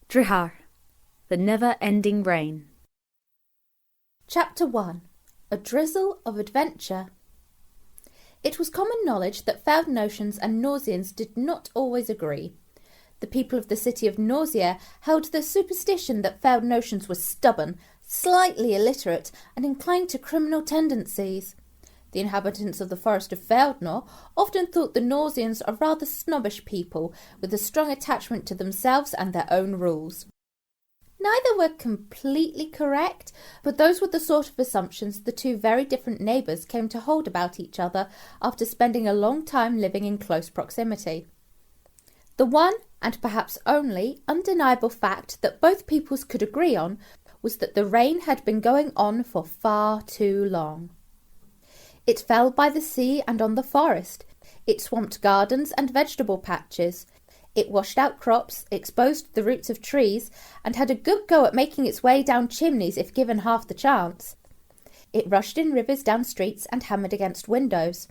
Deartháir, the never-ending rain. Chapter 1. A Drizzle of Adventure. It was common knowledge that Feldnotians and Nausians did not always agree. The people of the city of Nausea held the superstition that Feldnotians were stubborn, slightly illiterate, and inclined to criminal tendencies. The inhabitants of the forest of Feldnor often thought the Nausians a rather snobbish people, with a strong attachment to themselves and their own rules. Neither were completely correct, but those were the sort of assumptions the two very different neighbours came to hold about each other after spending a long time living in close proximity. The one, and perhaps only, undeniable fact that both peoples could agree on was that the rain had been going on for far too long. It fell by the sea and on the forest. It swamped gardens and vegetable patches. It washed out crops, exposed the roots of trees, and had a good go at making its way down chimneys if given half the chance. It rushed in rivers down streets and hammered against windows.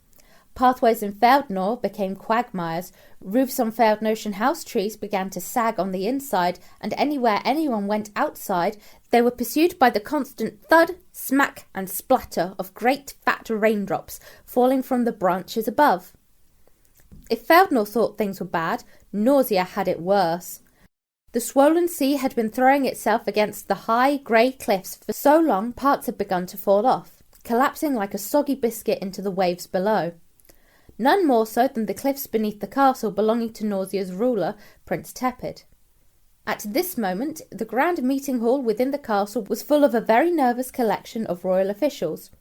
Pathways in Feldnor became quagmires, roofs on Feldnotian house trees began to sag on the inside, and anywhere anyone went outside, they were pursued by the constant thud, smack, and splatter of great fat raindrops falling from the branches above. If Feldnor thought things were bad, Nausea had it worse. The swollen sea had been throwing itself against the high, grey cliffs for so long parts had begun to fall off, collapsing like a soggy biscuit into the waves below. None more so than the cliffs beneath the castle belonging to Nausea's ruler, Prince Tepid. At this moment, the grand meeting hall within the castle was full of a very nervous collection of royal officials.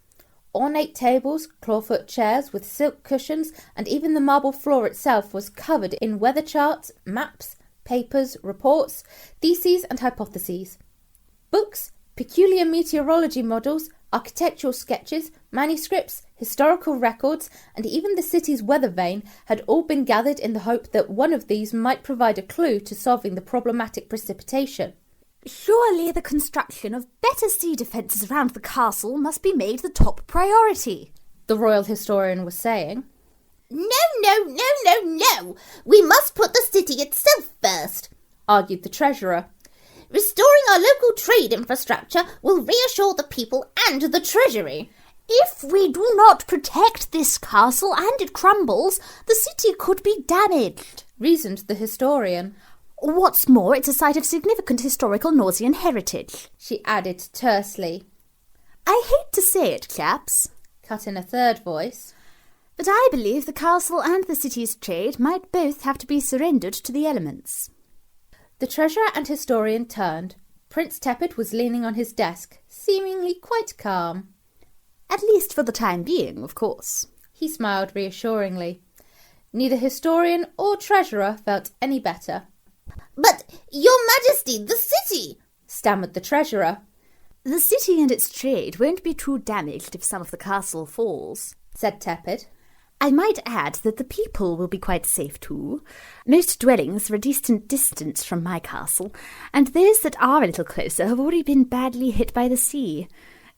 Ornate tables, clawfoot chairs with silk cushions, and even the marble floor itself was covered in weather charts, maps, papers, reports, theses and hypotheses. Books, peculiar meteorology models, architectural sketches, manuscripts, historical records, and even the city's weather vane had all been gathered in the hope that one of these might provide a clue to solving the problematic precipitation. Surely the construction of better sea defences around the castle must be made the top priority, the royal historian was saying. No. We must put the city itself first, argued the treasurer. Restoring our local trade infrastructure will reassure the people and the treasury. If we do not protect this castle and it crumbles, the city could be damaged, reasoned the historian. What's more, it's a site of significant historical Nausian heritage, she added tersely. I hate to say it, chaps, cut in a third voice, but I believe the castle and the city's trade might both have to be surrendered to the elements. The treasurer and historian turned. Prince Tepid was leaning on his desk, seemingly quite calm. At least for the time being, of course. He smiled reassuringly. Neither historian or treasurer felt any better. But, Your Majesty, the city, stammered the treasurer. The city and its trade won't be too damaged if some of the castle falls, said Tepid. I might add that the people will be quite safe too. Most dwellings are a decent distance from my castle, and those that are a little closer have already been badly hit by the sea.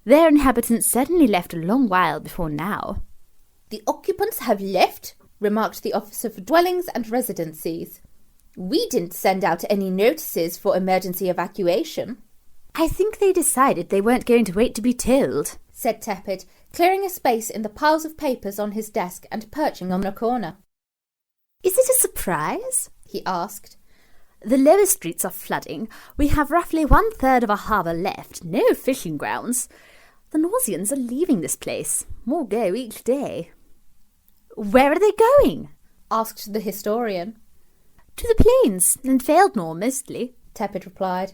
Their inhabitants certainly left a long while before now. The occupants have left, remarked the officer for dwellings and residencies. We didn't send out any notices for emergency evacuation. I think they decided they weren't going to wait to be told, said Tepid, clearing a space in the piles of papers on his desk and perching on a corner. Is it a surprise? He asked. The lower streets are flooding. We have roughly 1/3 of our harbour left, no fishing grounds. The Nausians are leaving this place. More go each day. Where are they going? Asked the historian. To the plains, and Feldnor mostly, Tepid replied.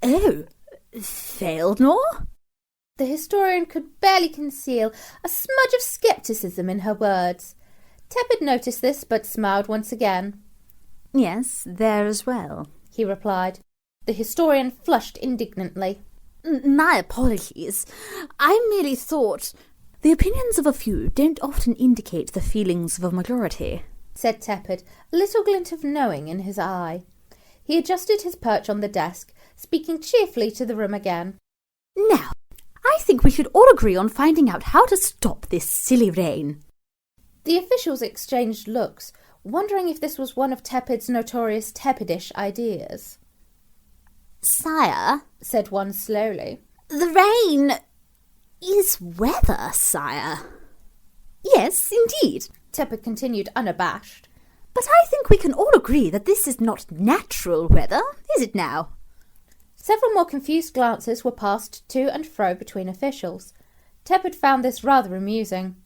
Oh, Feldnor? The historian could barely conceal a smudge of scepticism in her words. Tepid noticed this, but smiled once again. Yes, there as well, he replied. The historian flushed indignantly. My apologies. I merely thought the opinions of a few don't often indicate the feelings of a majority, said Tepid, a little glint of knowing in his eye. He adjusted his perch on the desk, speaking cheerfully to the room again. Now, I think we should all agree on finding out how to stop this silly rain. The officials exchanged looks, wondering if this was one of Tepid's notorious Tepidish ideas. Sire, said one slowly. The rain is weather, sire. Yes, indeed, Tepid continued unabashed. But I think we can all agree that this is not natural weather, is it now? Several more confused glances were passed to and fro between officials. Tepid found this rather amusing.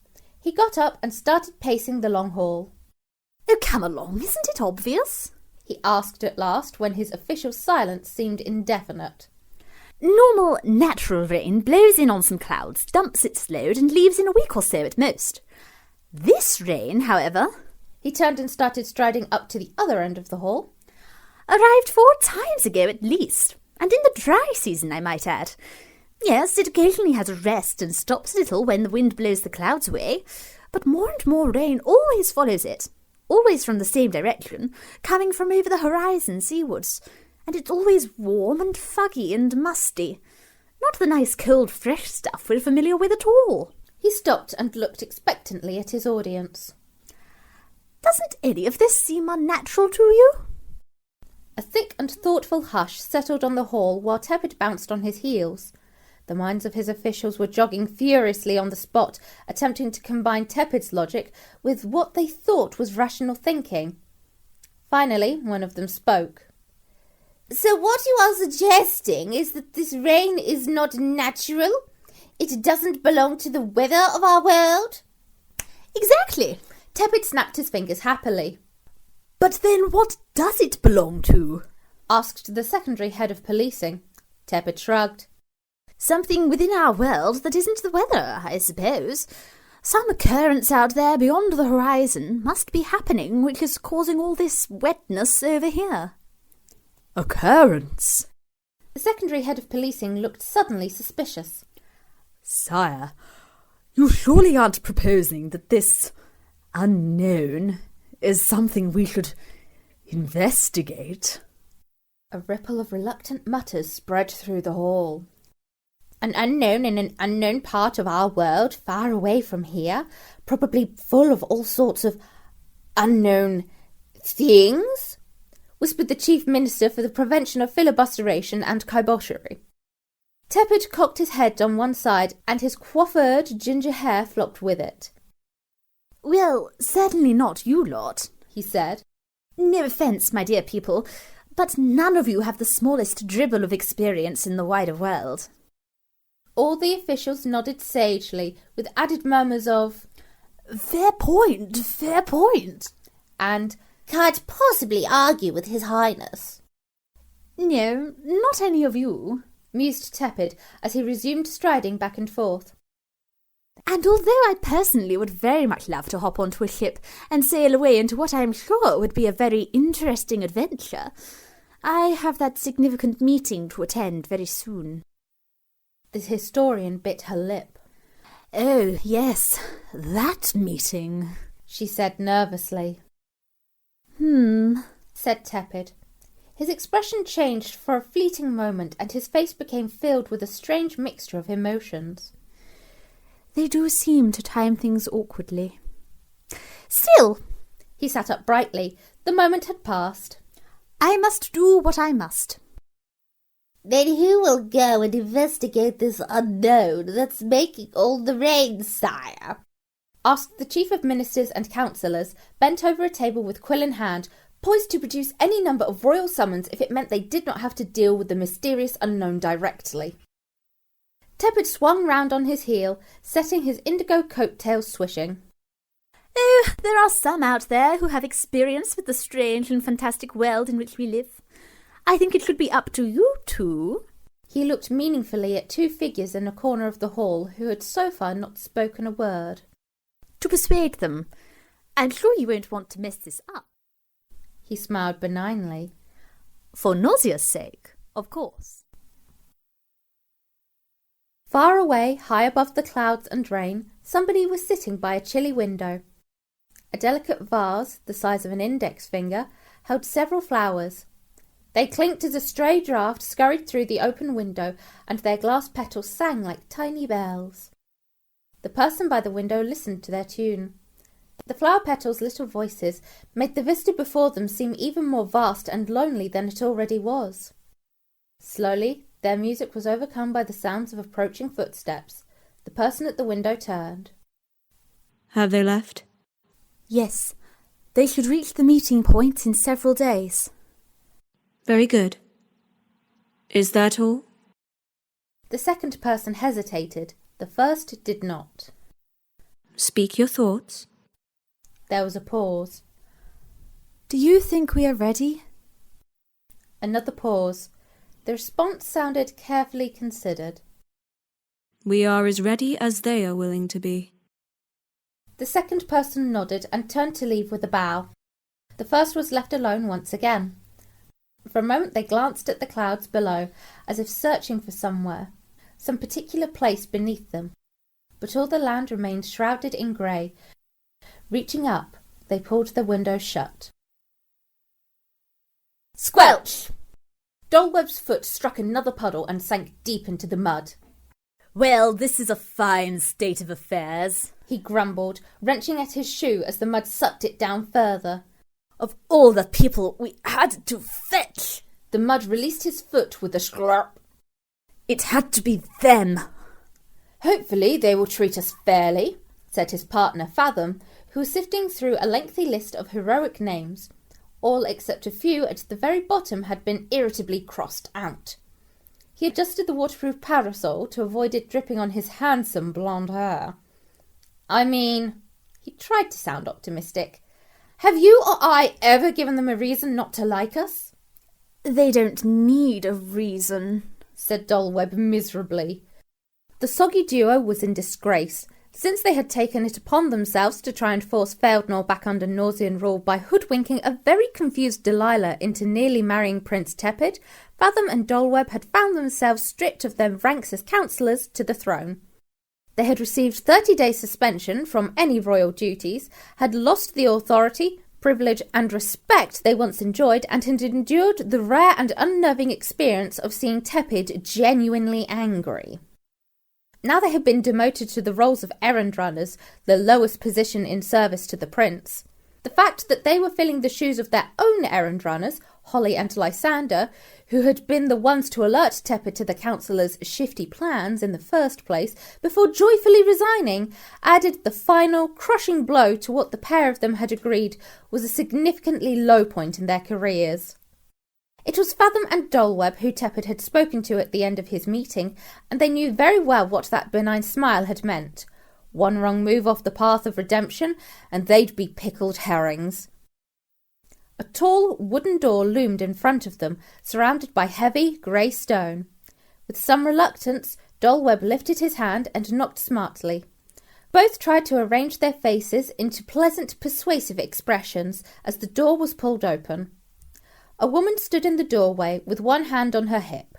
He got up and started pacing the long hall. Oh, come along, isn't it obvious? He asked at last, when his official silence seemed indefinite. Normal, natural rain blows in on some clouds, dumps its load, and leaves in a week or so at most. This rain, however... He turned and started striding up to the other end of the hall. Arrived 4 times ago at least, and in the dry season, I might add. Yes, it occasionally has a rest and stops a little when the wind blows the clouds away, but more and more rain always follows it, always from the same direction, coming from over the horizon seawards, and it's always warm and fuggy and musty. Not the nice cold fresh stuff we're familiar with at all. He stopped and looked expectantly at his audience. Doesn't any of this seem unnatural to you? A thick and thoughtful hush settled on the hall while Tepid bounced on his heels. The minds of his officials were jogging furiously on the spot, attempting to combine Tepid's logic with what they thought was rational thinking. Finally, one of them spoke. So what you are suggesting is that this rain is not natural? It doesn't belong to the weather of our world? Exactly. Tepid snapped his fingers happily. But then what does it belong to? Asked the secondary head of policing. Tepid shrugged. Something within our world that isn't the weather, I suppose. Some occurrence out there beyond the horizon must be happening which is causing all this wetness over here. Occurrence? The secondary head of policing looked suddenly suspicious. Sire, you surely aren't proposing that this unknown is something we should investigate? A ripple of reluctant mutters spread through the hall. An unknown in an unknown part of our world, far away from here, probably full of all sorts of unknown things, whispered the Chief Minister for the Prevention of Filibusteration and Kiboshery. Tepid cocked his head on one side, and his coiffured ginger hair flopped with it. Well, certainly not you lot, he said. No offence, my dear people, but none of you have the smallest dribble of experience in the wider world. All the officials nodded sagely, with added murmurs of, Fair point, and Can't possibly argue with His Highness. No, not any of you, mused Tepid as he resumed striding back and forth. And although I personally would very much love to hop onto a ship and sail away into what I am sure would be a very interesting adventure, I have that significant meeting to attend very soon. The historian bit her lip. Oh, yes, that meeting, she said nervously. Said Tepid. His expression changed for a fleeting moment, and his face became filled with a strange mixture of emotions. They do seem to time things awkwardly. Still, he sat up brightly. The moment had passed. I must do what I must. Then who will go and investigate this unknown that's making all the rain, sire? Asked the Chief of Ministers and Councillors, bent over a table with quill in hand, poised to produce any number of royal summons if it meant they did not have to deal with the mysterious unknown directly. Tepid swung round on his heel, setting his indigo coat-tails swishing. Oh, there are some out there who have experience with the strange and fantastic world in which we live. I think it should be up to you two. He looked meaningfully at 2 figures in a corner of the hall who had so far not spoken a word. To persuade them. I'm sure you won't want to mess this up. He smiled benignly. For nausea's sake, of course. Far away, high above the clouds and rain, somebody was sitting by a chilly window. A delicate vase, the size of an index finger, held several flowers. They clinked as a stray draught scurried through the open window, and their glass petals sang like tiny bells. The person by the window listened to their tune. The flower petals' little voices made the vista before them seem even more vast and lonely than it already was. Slowly, their music was overcome by the sounds of approaching footsteps. The person at the window turned. Have they left? Yes, they should reach the meeting point in several days. Very good. Is that all? The second person hesitated. The first did not. Speak your thoughts. There was a pause. Do you think we are ready? Another pause. The response sounded carefully considered. We are as ready as they are willing to be. The second person nodded and turned to leave with a bow. The first was left alone once again. For a moment they glanced at the clouds below, as if searching for somewhere, some particular place beneath them. But all the land remained shrouded in grey. Reaching up, they pulled the window shut. Squelch! Dolweb's foot struck another puddle and sank deep into the mud. Well, this is a fine state of affairs, he grumbled, wrenching at his shoe as the mud sucked it down further. Of all the people we had to fetch! The mud released his foot with a sklurp. It had to be them. Hopefully they will treat us fairly, said his partner Fathom, who was sifting through a lengthy list of heroic names. All except a few at the very bottom had been irritably crossed out. He adjusted the waterproof parasol to avoid it dripping on his handsome blonde hair. I mean, he tried to sound optimistic. Have you or I ever given them a reason not to like us? They don't need a reason, said Dolweb miserably. The soggy duo was in disgrace, since they had taken it upon themselves to try and force Feldnor back under Nausean rule by hoodwinking a very confused Delilah into nearly marrying Prince Tepid. Fathom and Dolweb had found themselves stripped of their ranks as councillors to the throne. They had received 30-day suspension from any royal duties, had lost the authority, privilege and respect they once enjoyed, and had endured the rare and unnerving experience of seeing Tepid genuinely angry. Now they had been demoted to the roles of errand runners, the lowest position in service to the prince. The fact that they were filling the shoes of their own errand runners, Holly and Lysander, who had been the ones to alert Tepid to the councillors' shifty plans in the first place, before joyfully resigning, added the final crushing blow to what the pair of them had agreed was a significantly low point in their careers. It was Fathom and Dolweb who Tepid had spoken to at the end of his meeting, and they knew very well what that benign smile had meant. One wrong move off the path of redemption, and they'd be pickled herrings. A tall wooden door loomed in front of them, surrounded by heavy grey stone. With some reluctance, Dolweb lifted his hand and knocked smartly. Both tried to arrange their faces into pleasant, persuasive expressions as the door was pulled open. A woman stood in the doorway with one hand on her hip.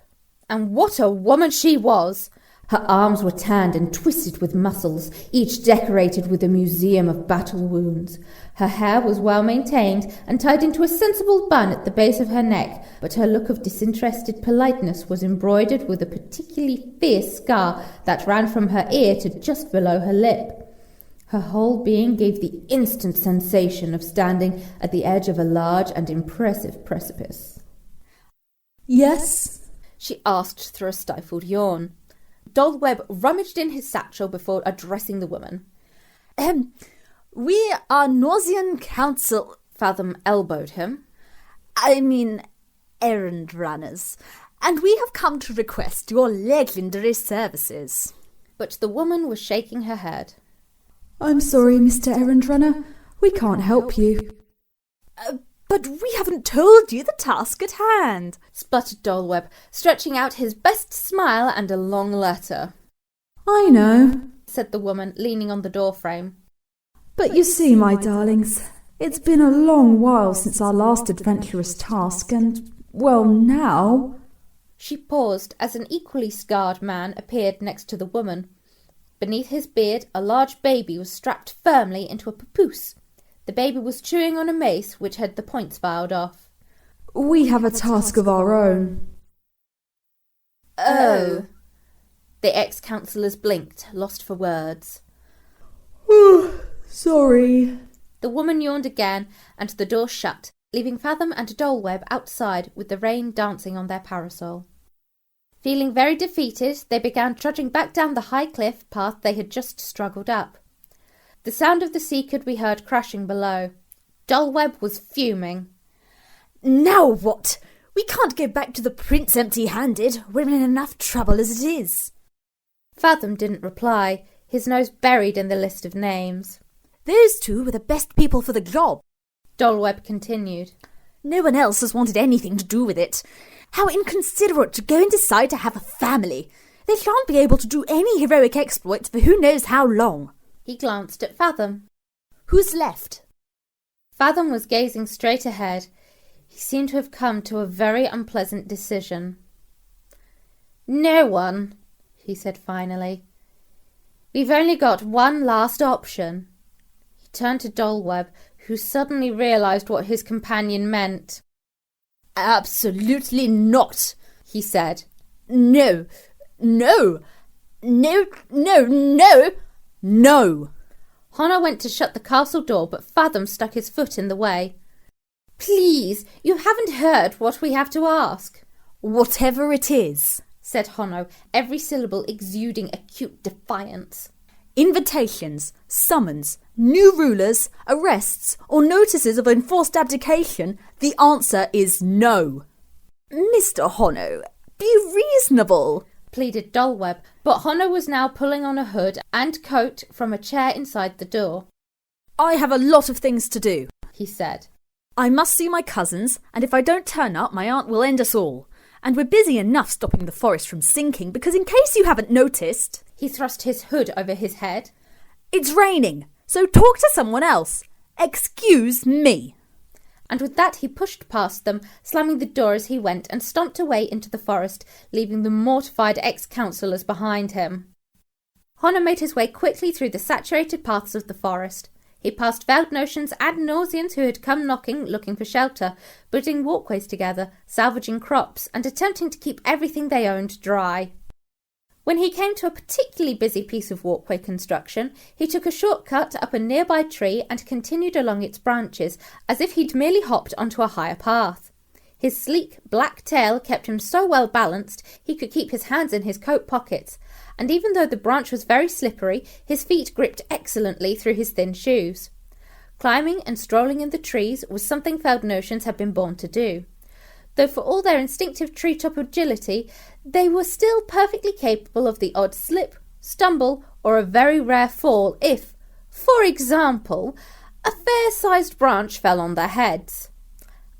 And what a woman she was! Her arms were tanned and twisted with muscles, each decorated with a museum of battle wounds. Her hair was well maintained and tied into a sensible bun at the base of her neck, but her look of disinterested politeness was embroidered with a particularly fierce scar that ran from her ear to just below her lip. Her whole being gave the instant sensation of standing at the edge of a large and impressive precipice. Yes? She asked through a stifled yawn. Dolweb rummaged in his satchel before addressing the woman. We are Nausean Council. Fathom elbowed him. I mean, errand runners. And we have come to request your legendary services. But the woman was shaking her head. I'm sorry, Mr. Errand Runner. We can't help you. But we haven't told you the task at hand, sputtered Dolweb, stretching out his best smile and a long letter. I know, said the woman, leaning on the doorframe. But you see, my darlings, it's been a long while since our last adventurous task, and, well, now... She paused as an equally scarred man appeared next to the woman. Beneath his beard, a large baby was strapped firmly into a papoose. The baby was chewing on a mace which had the points filed off. We have a task of our own. Oh. The ex-councillors blinked, lost for words. Sorry. The woman yawned again, and the door shut, leaving Fathom and Dolweb outside with the rain dancing on their parasol. Feeling very defeated, they began trudging back down the high cliff path they had just struggled up. The sound of the sea could be heard crashing below. Dulweb was fuming. Now what? We can't go back to the prince empty-handed. We're in enough trouble as it is. Fathom didn't reply, his nose buried in the list of names. Those two were the best people for the job, Dulweb continued. No one else has wanted anything to do with it. How inconsiderate to go and decide to have a family. They shan't be able to do any heroic exploits for who knows how long. He glanced at Fathom. Who's left? Fathom was gazing straight ahead. He seemed to have come to a very unpleasant decision. No one, he said finally. We've only got one last option. He turned to Dulweb, who suddenly realised what his companion meant. Absolutely not, he said. No, no, no, no, no, no. Honor went to shut the castle door, but Fathom stuck his foot in the way. Please, you haven't heard what we have to ask. Whatever it is, said Honno, every syllable exuding acute defiance. Invitations, summons, new rulers, arrests, or notices of enforced abdication, the answer is no. Mr. Honno, be reasonable, pleaded Dulweb, but Honno was now pulling on a hood and coat from a chair inside the door. I have a lot of things to do, he said. I must see my cousins, and if I don't turn up, my aunt will end us all. And we're busy enough stopping the forest from sinking, because in case you haven't noticed... He thrust his hood over his head. It's raining, so talk to someone else. Excuse me. And with that he pushed past them, slamming the door as he went, and stomped away into the forest, leaving the mortified ex-councillors behind him. Honor made his way quickly through the saturated paths of the forest. He passed Veldnotions and Nausians who had come knocking, looking for shelter, building walkways together, salvaging crops, and attempting to keep everything they owned dry. When he came to a particularly busy piece of walkway construction, he took a shortcut up a nearby tree and continued along its branches, as if he'd merely hopped onto a higher path. His sleek, black tail kept him so well balanced he could keep his hands in his coat pockets, and even though the branch was very slippery, his feet gripped excellently through his thin shoes. Climbing and strolling in the trees was something Veldnotions had been born to do. Though for all their instinctive treetop agility, they were still perfectly capable of the odd slip, stumble, or a very rare fall if, for example, a fair-sized branch fell on their heads.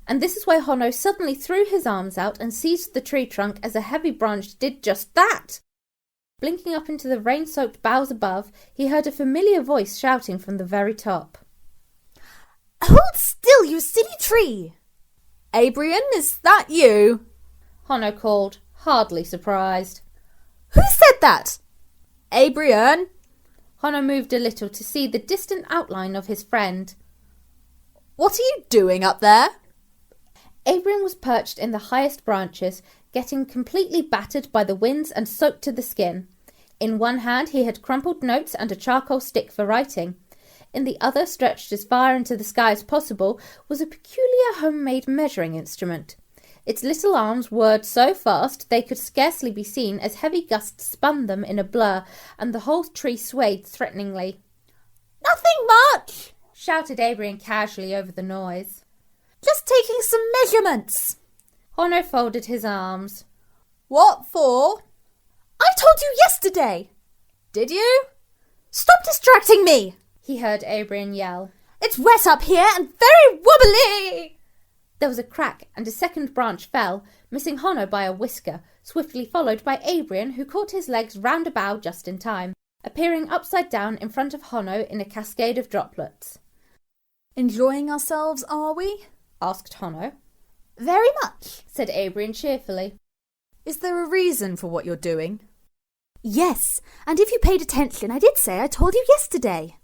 And this is why Honno suddenly threw his arms out and seized the tree trunk as a heavy branch did just that. Blinking up into the rain-soaked boughs above, he heard a familiar voice shouting from the very top. Hold still, you silly tree! Abrian, is that you? Honno called, hardly surprised. Who said that? Abrian? Honno moved a little to see the distant outline of his friend. What are you doing up there? Abrian was perched in the highest branches, getting completely battered by the winds and soaked to the skin. In one hand he had crumpled notes and a charcoal stick for writing. In the other, stretched as far into the sky as possible, was a peculiar homemade measuring instrument. Its little arms whirred so fast they could scarcely be seen as heavy gusts spun them in a blur, and the whole tree swayed threateningly. Nothing much, shouted Abrian casually over the noise. Just taking some measurements. Honno folded his arms. What for? I told you yesterday. Did you? Stop distracting me, he heard Abrian yell. It's wet up here and very wobbly. There was a crack and a second branch fell, missing Honno by a whisker, swiftly followed by Abrian, who caught his legs round a bough just in time, appearing upside down in front of Honno in a cascade of droplets. Enjoying ourselves, are we? Asked Honno. Very much, said Abrian cheerfully. Is there a reason for what you're doing? Yes, and if you paid attention, I did say I told you yesterday.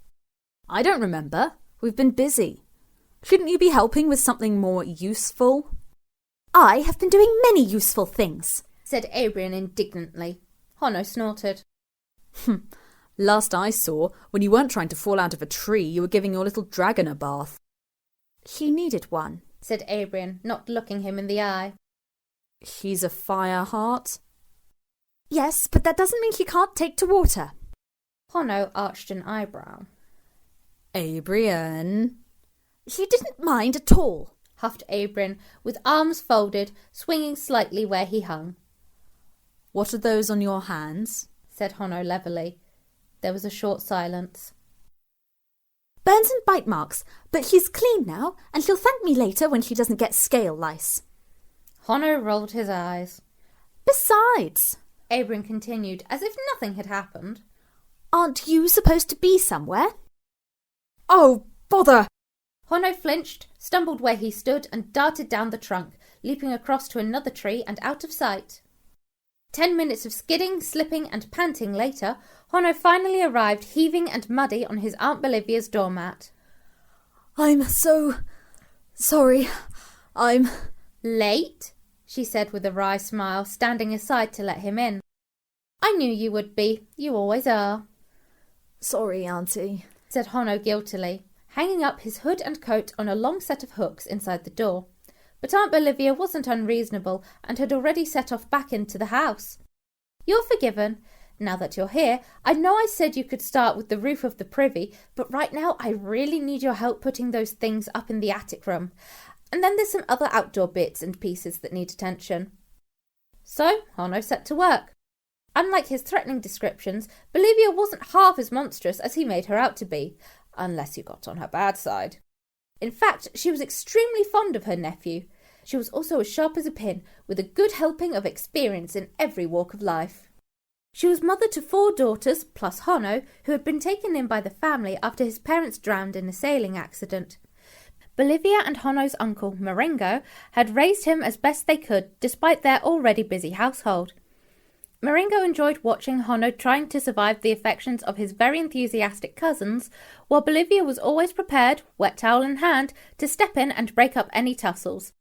I don't remember. We've been busy. Shouldn't you be helping with something more useful? I have been doing many useful things, said Abrian indignantly. Honno snorted. Last I saw, when you weren't trying to fall out of a tree, you were giving your little dragon a bath. She needed one, said Abrian, not looking him in the eye. She's a fire heart. Yes, but that doesn't mean she can't take to water. Honno arched an eyebrow. Abrian. She didn't mind at all, huffed Abrian, with arms folded, swinging slightly where he hung. What are those on your hands? Said Honno levelly. There was a short silence. Burns and bite marks, but she's clean now, and she'll thank me later when she doesn't get scale lice. Honno rolled his eyes. Besides, Abrian continued, as if nothing had happened, aren't you supposed to be somewhere? Oh, bother! Honno flinched, stumbled where he stood, and darted down the trunk, leaping across to another tree and out of sight. 10 minutes of skidding, slipping, and panting later, Honno finally arrived, heaving and muddy, on his Aunt Bolivia's doormat. I'm so sorry. I'm late, she said with a wry smile, standing aside to let him in. I knew you would be. You always are. Sorry, Auntie, said Honno guiltily, hanging up his hood and coat on a long set of hooks inside the door. But Aunt Bolivia wasn't unreasonable and had already set off back into the house. You're forgiven. Now that you're here, I know I said you could start with the roof of the privy, but right now I really need your help putting those things up in the attic room. And then there's some other outdoor bits and pieces that need attention. So Honno set to work. Unlike his threatening descriptions, Bolivia wasn't half as monstrous as he made her out to be, unless you got on her bad side. In fact, she was extremely fond of her nephew. She was also as sharp as a pin, with a good helping of experience in every walk of life. She was mother to 4 daughters, plus Honno, who had been taken in by the family after his parents drowned in a sailing accident. Bolivia and Honno's uncle, Marengo, had raised him as best they could, despite their already busy household. Marengo enjoyed watching Honno trying to survive the affections of his very enthusiastic cousins, while Bolivia was always prepared, wet towel in hand, to step in and break up any tussles.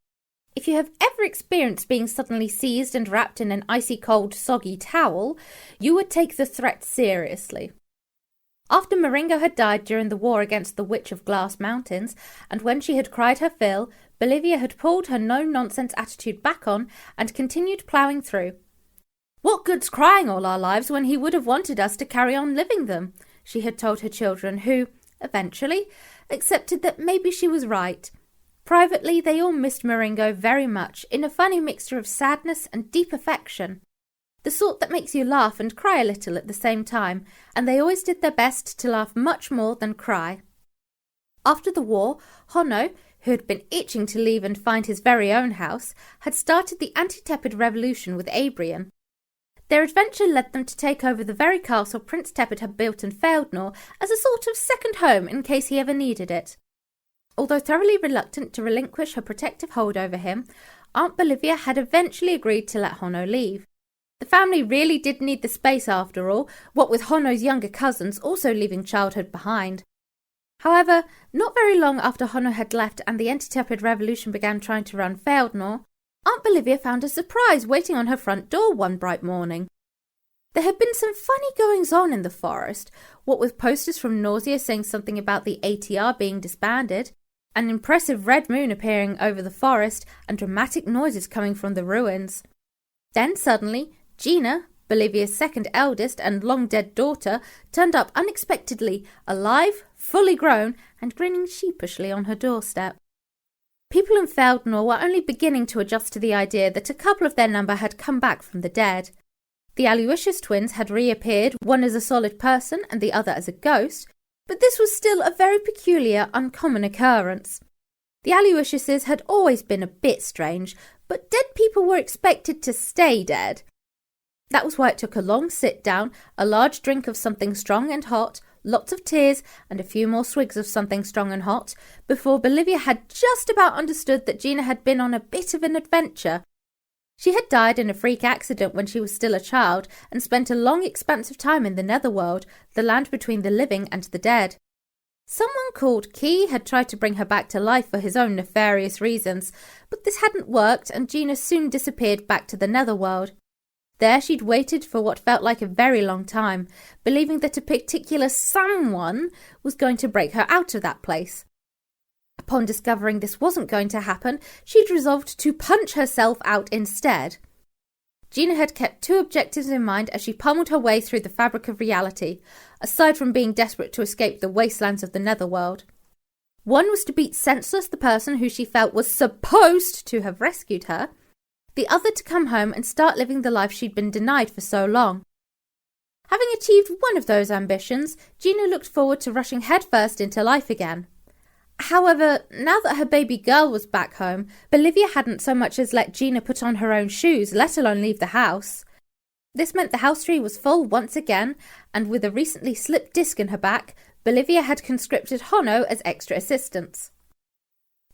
If you have ever experienced being suddenly seized and wrapped in an icy cold, soggy towel, you would take the threat seriously. After Marengo had died during the war against the Witch of Glass Mountains, and when she had cried her fill, Bolivia had pulled her no-nonsense attitude back on and continued ploughing through. What good's crying all our lives when he would have wanted us to carry on living them? She had told her children, who, eventually, accepted that maybe she was right. Privately, they all missed Marengo very much, in a funny mixture of sadness and deep affection. The sort that makes you laugh and cry a little at the same time, and they always did their best to laugh much more than cry. After the war, Honno, who had been itching to leave and find his very own house, had started the anti-Tepid revolution with Abrian. Their adventure led them to take over the very castle Prince Tepid had built in Feldnor as a sort of second home in case he ever needed it. Although thoroughly reluctant to relinquish her protective hold over him, Aunt Bolivia had eventually agreed to let Honno leave. The family really did need the space after all, what with Honno's younger cousins also leaving childhood behind. However, not very long after Honno had left and the anti-Tepid revolution began trying to run Feldnor, Aunt Bolivia found a surprise waiting on her front door one bright morning. There had been some funny goings-on in the forest, what with posters from Nausea saying something about the ATR being disbanded, an impressive red moon appearing over the forest, and dramatic noises coming from the ruins. Then suddenly, Gina, Bolivia's second eldest and long-dead daughter, turned up unexpectedly, alive, fully grown, and grinning sheepishly on her doorstep. People in Feldnor were only beginning to adjust to the idea that a couple of their number had come back from the dead. The Aluiciuous twins had reappeared, one as a solid person and the other as a ghost, but this was still a very peculiar, uncommon occurrence. The Aluiciouses had always been a bit strange, but dead people were expected to stay dead. That was why it took a long sit-down, a large drink of something strong and hot, lots of tears, and a few more swigs of something strong and hot, before Bolivia had just about understood that Gina had been on a bit of an adventure. She had died in a freak accident when she was still a child, and spent a long expanse of time in the Netherworld, the land between the living and the dead. Someone called Key had tried to bring her back to life for his own nefarious reasons, but this hadn't worked, and Gina soon disappeared back to the Netherworld. There she'd waited for what felt like a very long time, believing that a particular someone was going to break her out of that place. Upon discovering this wasn't going to happen, she'd resolved to punch herself out instead. Gina had kept two objectives in mind as she pummeled her way through the fabric of reality, aside from being desperate to escape the wastelands of the netherworld. One was to beat senseless the person who she felt was supposed to have rescued her, the other to come home and start living the life she'd been denied for so long. Having achieved one of those ambitions, Gina looked forward to rushing headfirst into life again. However, now that her baby girl was back home, Bolivia hadn't so much as let Gina put on her own shoes, let alone leave the house. This meant the house tree was full once again, and with a recently slipped disc in her back, Bolivia had conscripted Hono as extra assistants.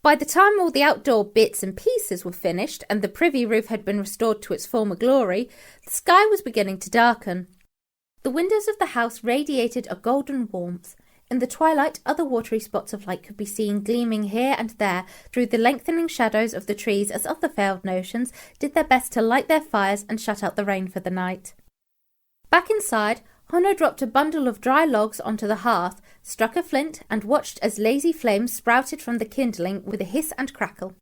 By the time all the outdoor bits and pieces were finished and the privy roof had been restored to its former glory, the sky was beginning to darken. The windows of the house radiated a golden warmth. In the twilight, other watery spots of light could be seen gleaming here and there through the lengthening shadows of the trees as other failed notions did their best to light their fires and shut out the rain for the night. Back inside, Hono dropped a bundle of dry logs onto the hearth, struck a flint, and watched as lazy flames sprouted from the kindling with a hiss and crackle.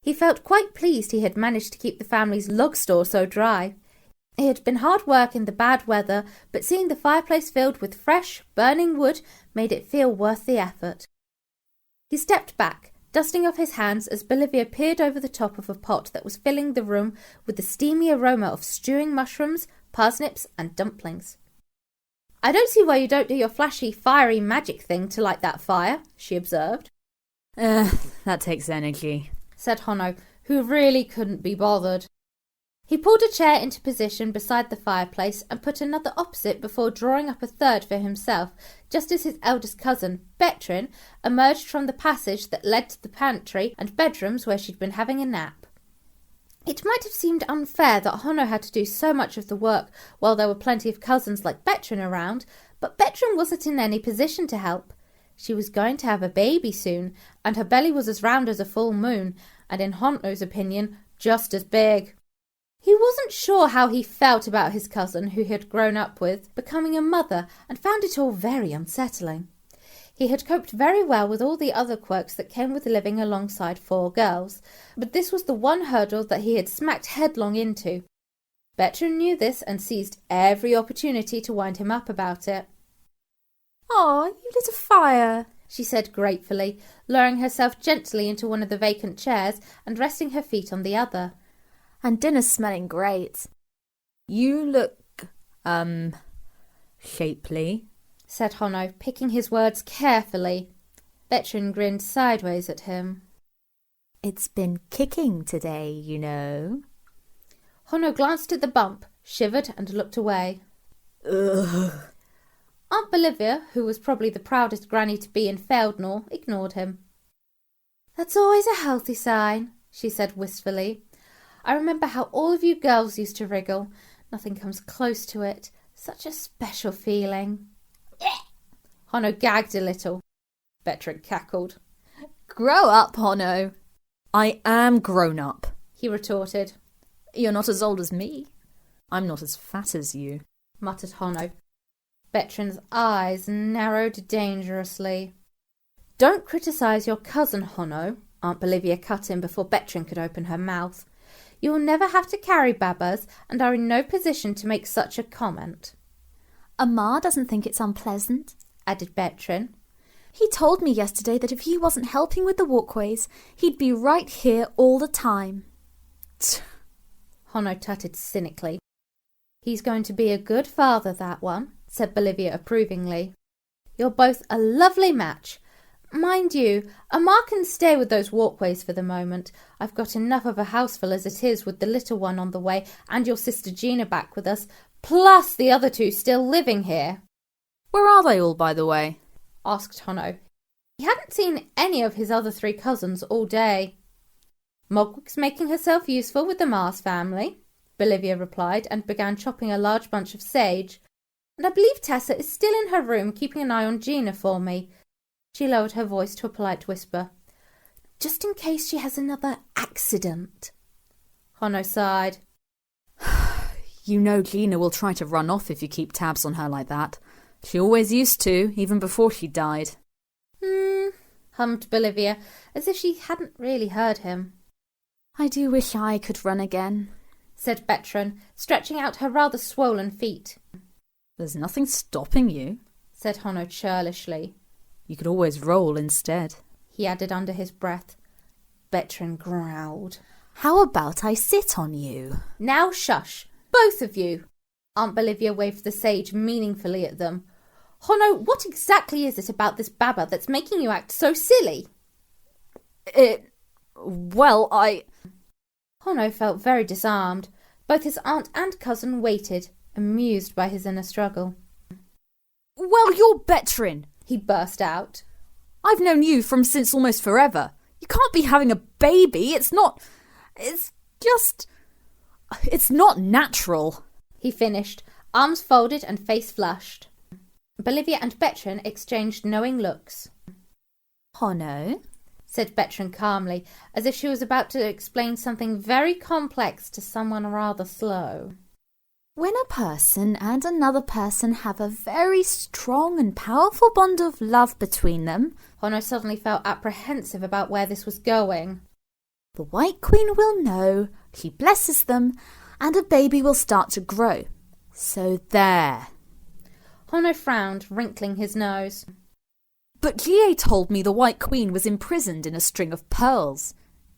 He felt quite pleased he had managed to keep the family's log store so dry. It had been hard work in the bad weather, but seeing the fireplace filled with fresh, burning wood made it feel worth the effort. He stepped back, dusting off his hands as Bolivia peered over the top of a pot that was filling the room with the steamy aroma of stewing mushrooms, parsnips, and dumplings. "I don't see why you don't do your flashy, fiery magic thing to light that fire," she observed. That takes energy, said Hono, who really couldn't be bothered. He pulled a chair into position beside the fireplace and put another opposite before drawing up a third for himself, just as his eldest cousin, Betrin, emerged from the passage that led to the pantry and bedrooms where she'd been having a nap. It might have seemed unfair that Hono had to do so much of the work while there were plenty of cousins like Betrin around, but Betrin wasn't in any position to help. She was going to have a baby soon, and her belly was as round as a full moon, and in Hono's opinion, just as big. He wasn't sure how he felt about his cousin, who he had grown up with, becoming a mother, and found it all very unsettling. He had coped very well with all the other quirks that came with living alongside 4 girls, but this was the one hurdle that he had smacked headlong into. Betrin knew this and seized every opportunity to wind him up about it. "Oh, you lit a fire," she said gratefully, lowering herself gently into one of the vacant chairs and resting her feet on the other. "And dinner's smelling great." You look, shapely, said Hono, picking his words carefully. Betrin grinned sideways at him. "It's been kicking today, you know." Hono glanced at the bump, shivered and looked away. Ugh. Aunt Bolivia, who was probably the proudest granny to be in Feldnor, ignored him. "That's always a healthy sign," she said wistfully. "I remember how all of you girls used to wriggle. Nothing comes close to it. Such a special feeling." Hono gagged a little. Betrin cackled. "Grow up, Hono." "I am grown up," he retorted. "You're not as old as me. I'm not as fat as you," muttered Hono. Betrin's eyes narrowed dangerously. "Don't criticise your cousin, Hono," Aunt Bolivia cut in before Betrin could open her mouth. "You will never have to carry Babas and are in no position to make such a comment." "Amar doesn't think it's unpleasant," added Betrin. "He told me yesterday that if he wasn't helping with the walkways, he'd be right here all the time." Hono tutted cynically. "He's going to be a good father, that one," said Bolivia approvingly. "You're both a lovely match. Mind you, Amar can stay with those walkways for the moment. I've got enough of a houseful as it is with the little one on the way and your sister Gina back with us, plus the other 2 still living here." "Where are they all, by the way?" asked Hono. He hadn't seen any of his other 3 cousins all day. "Mogwig's making herself useful with the Mars family," Bolivia replied, and began chopping a large bunch of sage. "And I believe Tessa is still in her room keeping an eye on Gina for me." She lowered her voice to a polite whisper. "Just in case she has another accident." Hono sighed. "You know Gina will try to run off if you keep tabs on her like that. She always used to, even before she died." Hummed Bolivia, as if she hadn't really heard him. "I do wish I could run again." said Bertrand, stretching out her rather swollen feet. There's nothing stopping you, said Honno churlishly. You could always roll instead, he added under his breath. Bertrand growled. How about I sit on you? Now shush, both of you. Aunt Bolivia waved the sage meaningfully at them. Honno, what exactly is it about this Baba that's making you act so silly? Honno felt very disarmed. Both his aunt and cousin waited, amused by his inner struggle. Well, you're Bertrand, he burst out. I've known you since almost forever. You can't be having a baby. It's not natural, he finished, arms folded and face flushed. Bolivia and Bertrand exchanged knowing looks. Honno, said Bertrand calmly, as if she was about to explain something very complex to someone rather slow. When a person and another person have a very strong and powerful bond of love between them, Honno suddenly felt apprehensive about where this was going. The White Queen will know, she blesses them, and a baby will start to grow. So there. Honno frowned, wrinkling his nose. But Gia told me the White Queen was imprisoned in a string of pearls.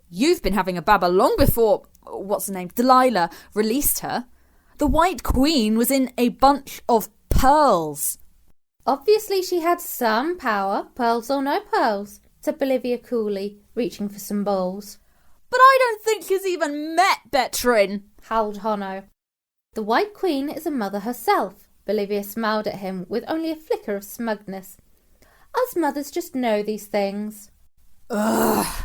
You've been having a Baba long before, Delilah released her. The White Queen was in a bunch of pearls. Obviously she had some power, pearls or no pearls, said Bolivia coolly, reaching for some balls. But I don't think she's even met Bertrand, howled Honno. The White Queen is a mother herself. Bolivia smiled at him with only a flicker of smugness. Us mothers just know these things. Ugh.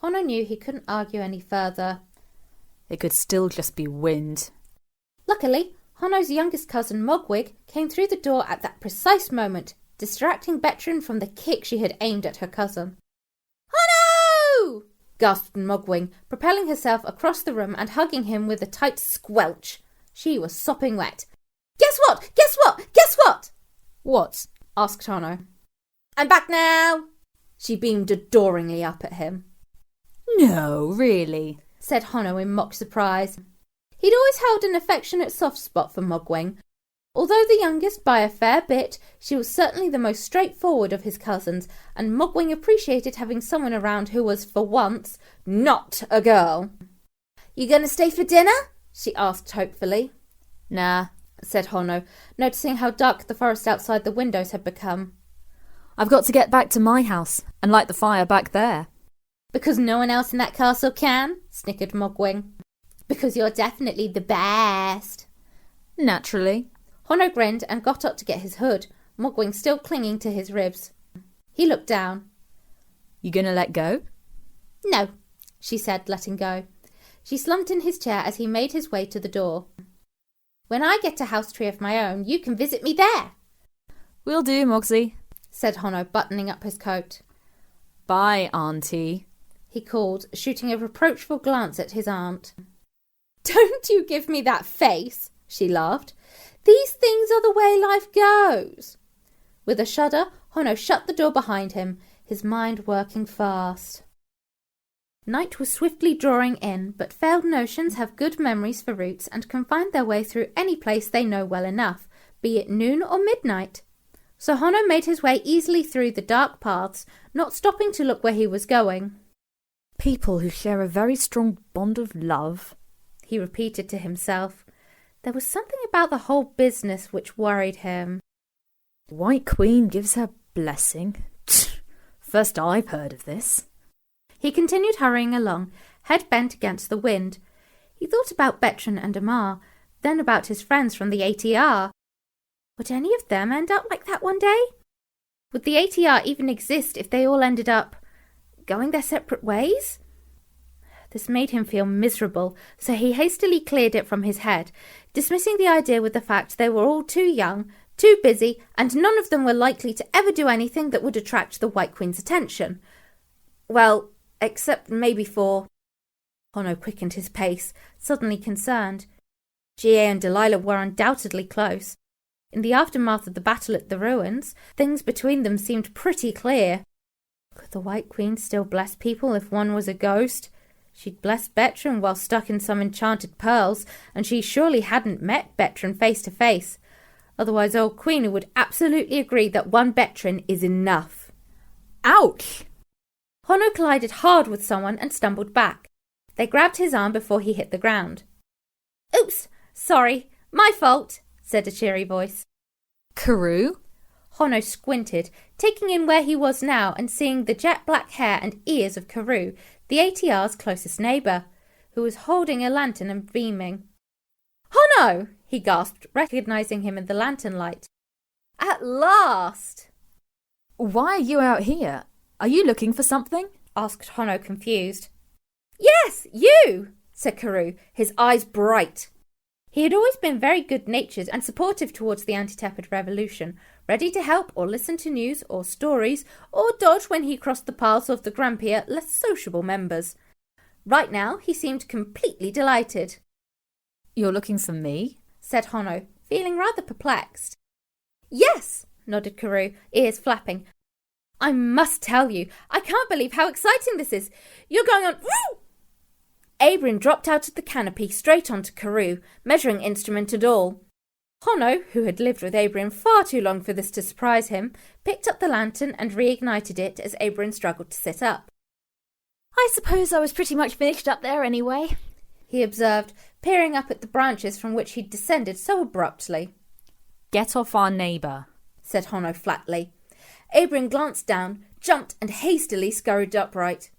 Honno knew he couldn't argue any further. It could still just be wind. Luckily, Honno's youngest cousin Mogwig came through the door at that precise moment, distracting Bertrand from the kick she had aimed at her cousin. Honno! Gasped Mogwig, propelling herself across the room and hugging him with a tight squelch. She was sopping wet. Guess what? Guess what? Guess what? What? Asked Honno. I'm back now! She beamed adoringly up at him. No, really, said Honno in mock surprise. He'd always held an affectionate soft spot for Mogwing. Although the youngest by a fair bit, she was certainly the most straightforward of his cousins, and Mogwing appreciated having someone around who was, for once, not a girl. You gonna stay for dinner? She asked hopefully. Nah, said Honno, noticing how dark the forest outside the windows had become. I've got to get back to my house and light the fire back there. Because no one else in that castle can? Snickered Mogwing. Because you're definitely the best. Naturally. Honno grinned and got up to get his hood, Mogwing still clinging to his ribs. He looked down. You gonna let go? No, she said, letting go. She slumped in his chair as he made his way to the door. When I get a house tree of my own, you can visit me there. Will do, Mogsy, said Honno, buttoning up his coat. Bye, Auntie, he called, shooting a reproachful glance at his aunt. Don't you give me that face, she laughed. These things are the way life goes. With a shudder, Honno shut the door behind him, his mind working fast. Night was swiftly drawing in, but failed notions have good memories for routes and can find their way through any place they know well enough, be it noon or midnight. So Honno made his way easily through the dark paths, not stopping to look where he was going. People who share a very strong bond of love, he repeated to himself. There was something about the whole business which worried him. The White Queen gives her blessing. First I've heard of this. He continued hurrying along, head bent against the wind. He thought about Bertrand and Amar, then about his friends from the ATR. Would any of them end up like that one day? Would the ATR even exist if they all ended up going their separate ways? This made him feel miserable, so he hastily cleared it from his head, dismissing the idea with the fact they were all too young, too busy, and none of them were likely to ever do anything that would attract the White Queen's attention. Well, except maybe for... Honno quickened his pace, suddenly concerned. Gia and Delilah were undoubtedly close. In the aftermath of the battle at the ruins, things between them seemed pretty clear. Could the White Queen still bless people if one was a ghost? She'd blessed Bertrand while stuck in some enchanted pearls, and she surely hadn't met Bertrand face to face. Otherwise old Queenie would absolutely agree that one Bertrand is enough. Ouch! Honno collided hard with someone and stumbled back. They grabbed his arm before he hit the ground. "Oops, sorry, my fault," said a cheery voice. Carew? Honno squinted, taking in where he was now and seeing the jet-black hair and ears of Carew, the ATR's closest neighbour, who was holding a lantern and beaming. "Honno!" he gasped, recognising him in the lantern light. "At last!" Why are you out here? Are you looking for something? asked Honno, confused. "Yes, you!" said Carew, his eyes bright. He had always been very good-natured and supportive towards the anti-Tepid revolution, ready to help or listen to news or stories or dodge when he crossed the paths of the grumpier, less sociable members. Right now he seemed completely delighted. You're looking for me? said Honno, feeling rather perplexed. "Yes," nodded Carew, ears flapping. "I must tell you, I can't believe how exciting this is. You're going on..." Woo! Abrin dropped out of the canopy straight onto Carew, measuring instrument and all. Honno, who had lived with Abrin far too long for this to surprise him, picked up the lantern and reignited it as Abrin struggled to sit up. "I suppose I was pretty much finished up there anyway," he observed, peering up at the branches from which he'd descended so abruptly. "Get off our neighbour," said Honno flatly. Abrin glanced down, jumped and hastily scurried upright.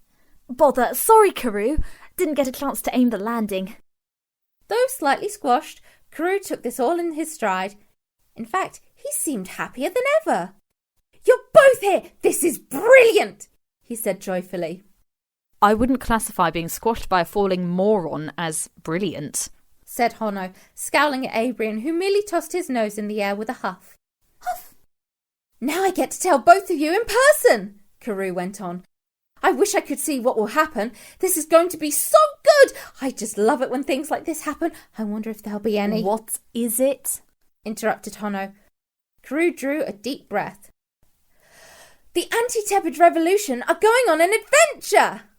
"Bother, sorry, Carew. Didn't get a chance to aim the landing." Though slightly squashed, Carew took this all in his stride. In fact, he seemed happier than ever. "You're both here! This is brilliant!" he said joyfully. "I wouldn't classify being squashed by a falling moron as brilliant," said Honno, scowling at Abrin, who merely tossed his nose in the air with a huff. "Huff! Now I get to tell both of you in person," Carew went on. "I wish I could see what will happen. This is going to be so good. I just love it when things like this happen. I wonder if there'll be any..." "What is it?" interrupted Honno. Carew drew a deep breath. "The anti-Tepid revolution are going on an adventure!"